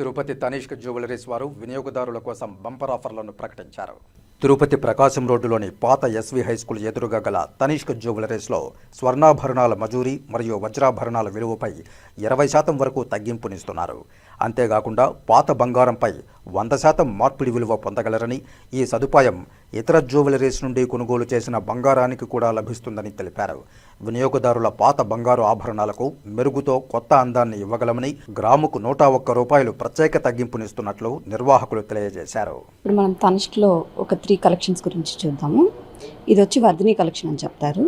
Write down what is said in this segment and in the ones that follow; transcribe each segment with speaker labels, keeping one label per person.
Speaker 1: Tirupati Tanishq jewelleries వారు వినియోగదారుల కోసం బంపర్ ఆఫర్లను ప్రకటించారు. తిరుపతి ప్రకాశం రోడ్డులోని పాత ఎస్వి హైస్కూల్ ఎదురుగా గల తనిష్క్ జ్యువెలరీస్లో స్వర్ణాభరణాల మజూరీ మరియు వజ్రాభరణాల విలువపై 20% వరకు తగ్గింపునిస్తున్నారు. అంతేకాకుండా పాత బంగారంపై 100% మార్పిడి విలువ పొందగలరని, ఈ సదుపాయం ఇతర జ్యువెలరీస్ నుండి కొనుగోలు చేసిన బంగారానికి కూడా లభిస్తుందని తెలిపారు. వినియోగదారుల పాత బంగారు ఆభరణాలకు మెరుగుతో కొత్త అందాన్ని ఇవ్వగలమని, గ్రాముకు 101 రూపాయలు ప్రత్యేక తగ్గింపునిస్తున్నట్లు నిర్వాహకులు తెలియజేశారు.
Speaker 2: ఇప్పుడు మనం తనిష్క్లో ఒక 3 కలెక్షన్స్ గురించి చూద్దాము. ఇది వచ్చి వర్ధిని కలెక్షన్ అని చెప్తారు.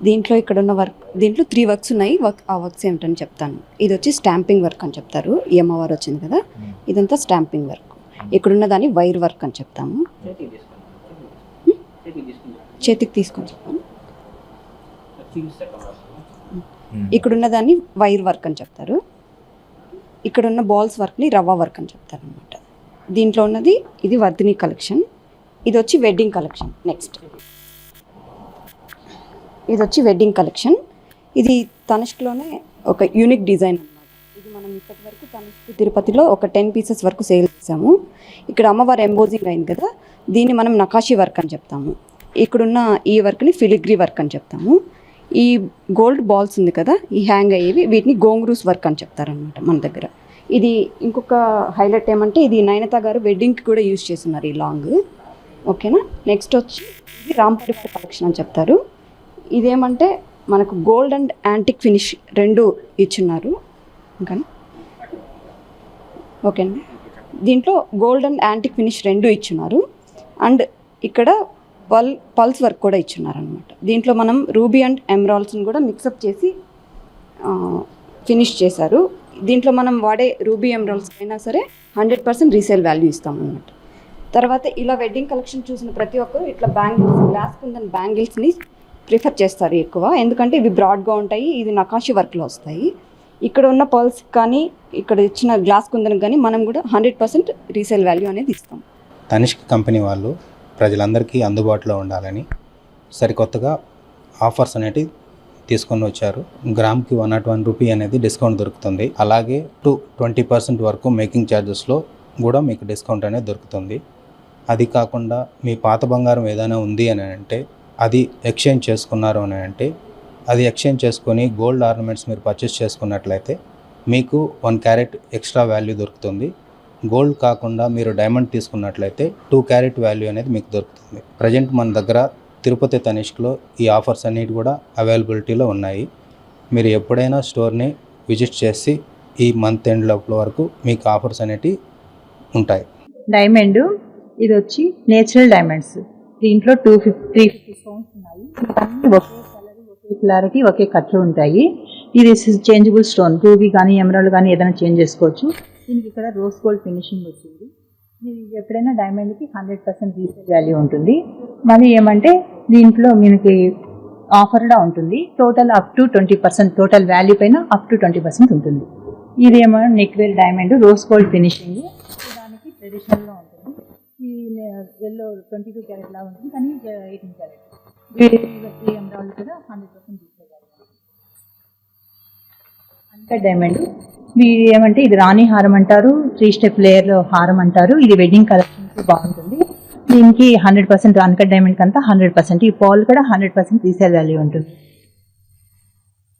Speaker 2: దీంట్లో ఇక్కడ ఉన్న దీంట్లో 3 వర్క్స్ ఉన్నాయి. ఆ వర్క్స్ ఏమిటని చెప్తాను. ఇది వచ్చి స్టాంపింగ్ వర్క్ అని చెప్తారు. ఈ అమ్మవారు వచ్చింది కదా, ఇదంతా స్టాంపింగ్ వర్క్. ఇక్కడున్న దాన్ని వైర్ వర్క్ అని చెప్తాము. చేతికి తీసుకొని చెప్తాను. ఇక్కడున్న దాన్ని వైర్ వర్క్ అని చెప్తారు. ఇక్కడున్న బాల్స్ వర్క్ని రవ్వ వర్క్ అని చెప్తారు అనమాట. దీంట్లో ఉన్నది ఇది వర్ధిని కలెక్షన్. ఇది వచ్చి వెడ్డింగ్ కలెక్షన్. నెక్స్ట్ ఇది వచ్చి వెడ్డింగ్ కలెక్షన్. ఇది తనిష్క్లోనే ఒక యూనిక్ డిజైన్ అన్నమాట. ఇది మనం ఇప్పటి వరకు తనిష్క్ తిరుపతిలో ఒక 10 పీసెస్ వరకు సేల్ చేసాము. ఇక్కడ అమ్మవారు ఎంబోజింగ్ అయింది కదా, దీన్ని మనం నకాషీ వర్క్ అని చెప్తాము. ఇక్కడున్న ఈ వర్క్ని ఫిలిగ్రీ వర్క్ అని చెప్తాము. ఈ గోల్డ్ బాల్స్ ఉంది కదా, ఈ హ్యాంగ్ అయ్యేవి, వీటిని గోంగ్రూస్ వర్క్ అని చెప్తారనమాట మన దగ్గర. ఇది ఇంకొక హైలైట్ ఏమంటే ఇది నయనత గారు వెడ్డింగ్కి కూడా యూజ్ చేస్తున్నారు ఈ లాంగ్. ఓకేనా. నెక్స్ట్ వచ్చి ఇది రాంపడి కలెక్షన్ అని చెప్తారు. ఇదేమంటే మనకు గోల్డ్ అండ్ యాంటిక్ ఫినిష్ 2 ఇచ్చున్నారు. ఇంకా ఓకేనా. దీంట్లో గోల్డ్ అండ్ యాంటిక్ ఫినిష్ 2 ఇచ్చున్నారు. అండ్ ఇక్కడ పల్స్ వర్క్ కూడా ఇచ్చున్నారు అనమాట. దీంట్లో మనం రూబీ అండ్ ఎమరాల్డ్స్ని కూడా మిక్సప్ చేసి ఫినిష్ చేశారు. దీంట్లో మనం వాడే రూబీ ఎమరాల్డ్స్ అయినా సరే 100% రీసేల్ వాల్యూ ఇస్తాం అన్నమాట. తర్వాత ఇలా వెడ్డింగ్ కలెక్షన్ చూసిన ప్రతి ఒక్కరు ఇట్లా బ్యాంగిల్స్, గ్లాస్ కుందన్ బ్యాంగిల్స్ని ప్రిఫర్ చేస్తారు ఎక్కువ. ఎందుకంటే ఇవి బ్రాడ్గా ఉంటాయి, ఇది నకాషీ వర్క్లో వస్తాయి. ఇక్కడ ఉన్న పర్ల్స్ కానీ ఇక్కడ ఇచ్చిన గ్లాస్ కుందన్ కానీ మనం కూడా 100% రీసేల్ వాల్యూ అనేది ఇస్తాం.
Speaker 3: తనిష్క్ కంపెనీ వాళ్ళు ప్రజలందరికీ అందుబాటులో ఉండాలని సరికొత్తగా ఆఫర్స్ అనేటివి తీసుకొని వచ్చారు. గ్రామ్కి 101 రూపీ అనేది డిస్కౌంట్ దొరుకుతుంది. అలాగే 20% వరకు మేకింగ్ ఛార్జెస్లో కూడా మీకు డిస్కౌంట్ అనేది దొరుకుతుంది. అది కాకుండా మీ పాత బంగారం ఏదైనా ఉంది అని అంటే అది ఎక్స్చేంజ్ చేసుకున్నారు అని అంటే అది ఎక్స్చేంజ్ చేసుకొని గోల్డ్ ఆర్నమెంట్స్ మీరు పర్చేస్ చేసుకున్నట్లయితే మీకు 1 క్యారెట్ ఎక్స్ట్రా వాల్యూ దొరుకుతుంది. గోల్డ్ కాకుండా మీరు డైమండ్ తీసుకున్నట్లయితే 2 క్యారెట్ వాల్యూ అనేది మీకు దొరుకుతుంది. ప్రజెంట్ మన దగ్గర తిరుపతి తనిష్క్లో ఈ ఆఫర్స్ అన్నిటి కూడా అవైలబిలిటీలో ఉన్నాయి. మీరు ఎప్పుడైనా స్టోర్ని విజిట్ చేసి ఈ మంత్ ఎండ్ లోపల వరకు మీకు ఆఫర్స్ అనేటివి ఉంటాయి.
Speaker 4: డైమండ్ ఇది వచ్చి నేచురల్ డైమండ్స్. దీంట్లో 350 స్టోన్స్ ఉన్నాయి. ఒకే కలర్, ఒకే క్లారిటీ, ఒకే కట్లు ఉంటాయి. ఇది చేంజబుల్ స్టోన్, రూబీ కానీ ఎమరాల్డ్ కానీ ఏదైనా చేంజ్ చేసుకోవచ్చు. దీనికి ఇక్కడ రోజ్ గోల్డ్ ఫినిషింగ్ వచ్చింది. మీరు ఎప్పుడైనా డైమండ్కి 100% రీసేల్ వాల్యూ ఉంటుంది. మరి ఏమంటే దీంట్లో మనకి ఆఫర్ కూడా ఉంటుంది. Total up to 20%, total value పైన అప్ టు 20% ఉంటుంది. ఇది ఏమో neck wear diamond, rose gold finishing. దానికి ట్రెడిషనల్గా ఉంటుంది. ఈ ఎల్లో 22 క్యారెట్ లాగా ఉంటుంది, కానీ 18 క్యారెట్. ఈ ఎమరాల్డ్ కూడా 100% రీసేల్ వాల్యూ. అంతా డైమండ్. ఇది ఏమంటే ఇది రాణి హారం అంటారు, 3 స్టెప్ లేయర్ హారం అంటారు. ఇది వెడ్డింగ్ కలెక్షన్కి బాగుంటుంది. దీనికి 100% అన్కట్ డైమండ్ అంతా 100%. ఈ పాల్ కూడా 100% రీసేల్ వాల్యూ ఉంటుంది.